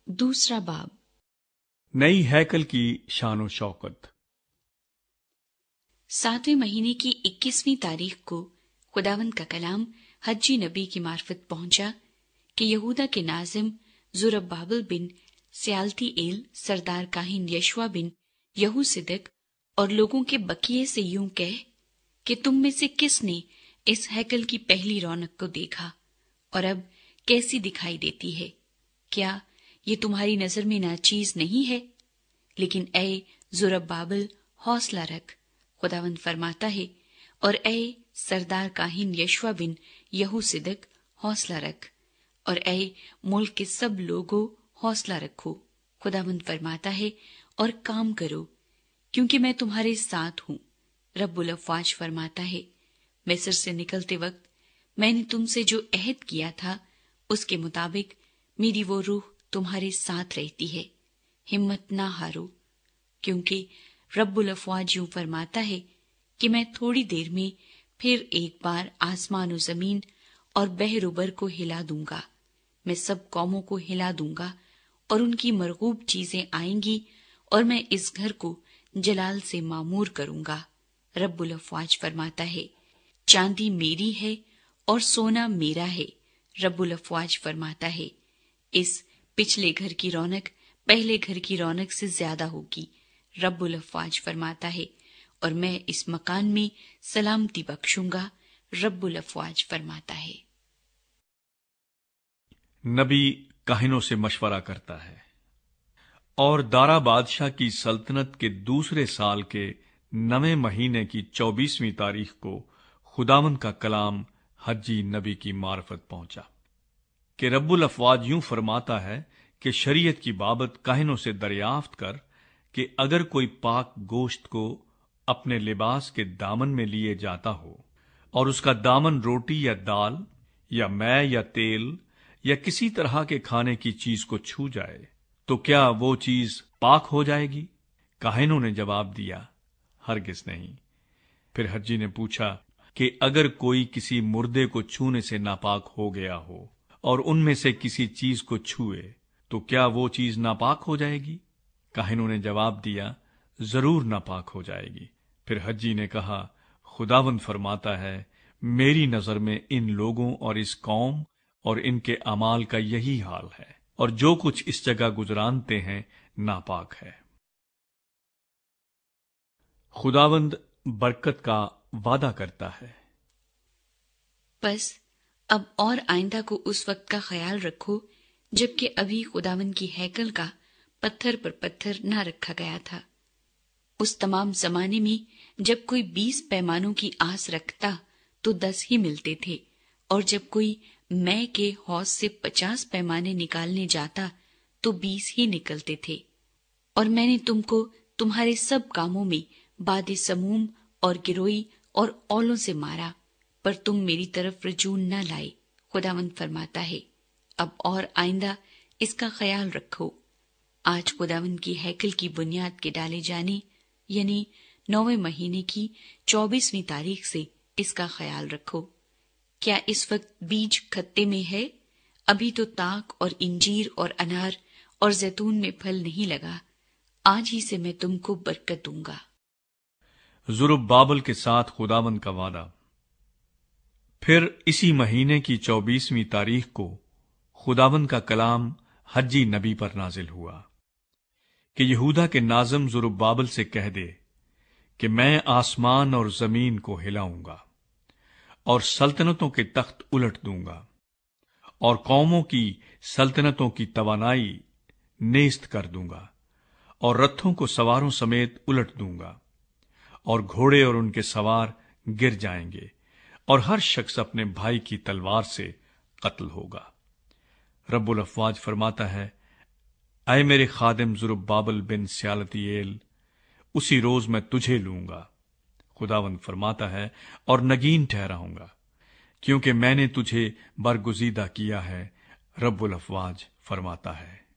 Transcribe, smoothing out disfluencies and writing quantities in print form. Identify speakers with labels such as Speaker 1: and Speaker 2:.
Speaker 1: दूसरा बाब।
Speaker 2: नई हैकल की शान व शौकत।
Speaker 1: 7वें महीने की 21वीं तारीख को खुदावंद का कलाम हज्जी नबी की मार्फत पहुंचा कि यहूदा के नाजिम ज़ुरब्बाबिल बिन स्यालतीएल, सरदार काहिन यशवा बिन यहूसिदक और लोगों के बकिए से यूं कह कि तुम में से किसने इस हैकल की पहली रौनक को देखा और अब कैसी दिखाई देती है? क्या ये तुम्हारी नजर में नाचीज नहीं है? लेकिन ऐ ज़ुरब्बाबिल, हौसला रख, खुदावंद फरमाता है, और ऐ सरदार काहिन यशवा बिन यहूसिदक, हौसला रख, और ऐ मुल्क के सब लोगों, हौसला रखो, खुदावंद फरमाता है, और काम करो, क्योंकि मैं तुम्हारे साथ हूं। रब्बुल अफ़वाज फरमाता है, मिस्र से निकलते वक्त मैंने तुमसे जो अहद किया था उसके मुताबिक मेरी वो रूह तुम्हारे साथ रहती है। हिम्मत ना हारो, क्योंकि रब्बुल अफ़वाज यूं फरमाता है कि मैं थोड़ी देर में फिर एक बार आसमान और जमीन और बहरुबर को हिला दूंगा। मैं सब कौमों को हिला दूंगा और उनकी मरगूब चीजें आएंगी और मैं इस घर को जलाल से मामूर करूंगा। रब्बुल अफ़वाज फरमाता है, चांदी मेरी है और सोना मेरा है। रब्बुल अफ़वाज फरमाता है, इस पिछले घर की रौनक पहले घर की रौनक से ज्यादा होगी। रब्बुल अफ़वाज फरमाता है, और मैं इस मकान में सलामती बख्शूंगा। रब्बुल अफ़वाज फरमाता है।
Speaker 2: नबी काहिनों से मशवरा करता है। और दारा बादशाह की सल्तनत के दूसरे साल के 9वें महीने की 24वीं तारीख को खुदावंद का कलाम हज्जी नबी की मार्फत पहुंचा कि रब्बुल अफ़वाज यूं फरमाता है कि शरीयत की बाबत काहिनों से दरियाफ्त कर कि अगर कोई पाक गोश्त को अपने लिबास के दामन में लिए जाता हो और उसका दामन रोटी या दाल या मै या तेल या किसी तरह के खाने की चीज को छू जाए तो क्या वो चीज पाक हो जाएगी? काहिनों ने जवाब दिया, हरगिज नहीं। फिर हज्जी ने पूछा कि अगर कोई किसी मुर्दे को छूने से नापाक हो गया हो और उनमें से किसी चीज को छुए तो क्या वो चीज नापाक हो जाएगी? काहिनों ने जवाब दिया, जरूर नापाक हो जाएगी। फिर हज्जी ने कहा, खुदावंद फरमाता है, मेरी नजर में इन लोगों और इस कौम और इनके अमाल का यही हाल है, और जो कुछ इस जगह गुजरानते हैं नापाक है। खुदावंद बरकत का वादा करता है।
Speaker 1: बस अब और आइंदा को उस वक्त का ख्याल रखो जबकि अभी खुदावंद की हैकल का पत्थर पर पत्थर न रखा गया था। उस तमाम जमाने में जब कोई 20 पैमानों की आस रखता तो 10 ही मिलते थे, और जब कोई मै के हौज से 50 पैमाने निकालने जाता तो 20 ही निकलते थे। और मैंने तुमको तुम्हारे सब कामों में बादे समूम और गिरोई और औलों से मारा, पर तुम मेरी तरफ रजून न लाए। खुदावंद फरमाता है, अब और आइंदा इसका ख्याल रखो। आज खुदावंद की हैकल की बुनियाद के डाले जाने यानी 9वें महीने की 24वीं तारीख से इसका ख्याल रखो। क्या इस वक्त बीज खत्ते में है? अभी तो ताक और इंजीर और अनार और जैतून में फल नहीं लगा। आज ही से मैं तुमको बरकत दूंगा।
Speaker 2: ज़ुरब्बाबिल के साथ खुदावंद का वादा। फिर इसी महीने की 24वीं तारीख को खुदावंद का कलाम हज्जी नबी पर नाजिल हुआ कि यहूदा के नाज़िम ज़ुरब्बाबिल से कह दे कि मैं आसमान और जमीन को हिलाऊंगा और सल्तनतों के तख्त उलट दूंगा और कौमों की सल्तनतों की तवानाई नेस्त कर दूंगा और रथों को सवारों समेत उलट दूंगा और घोड़े और उनके सवार गिर जाएंगे और हर शख्स अपने भाई की तलवार से कत्ल होगा। रब्बुल अफ़वाज फरमाता है, ऐ मेरे खादिम ज़ुरब्बाबिल बिन स्यालतीएल, उसी रोज मैं तुझे लूंगा। खुदावंद फरमाता है, और नगीन ठहराऊंगा, क्योंकि मैंने तुझे बरगुज़ीदा किया है। रब्बुल अफ़वाज फरमाता है।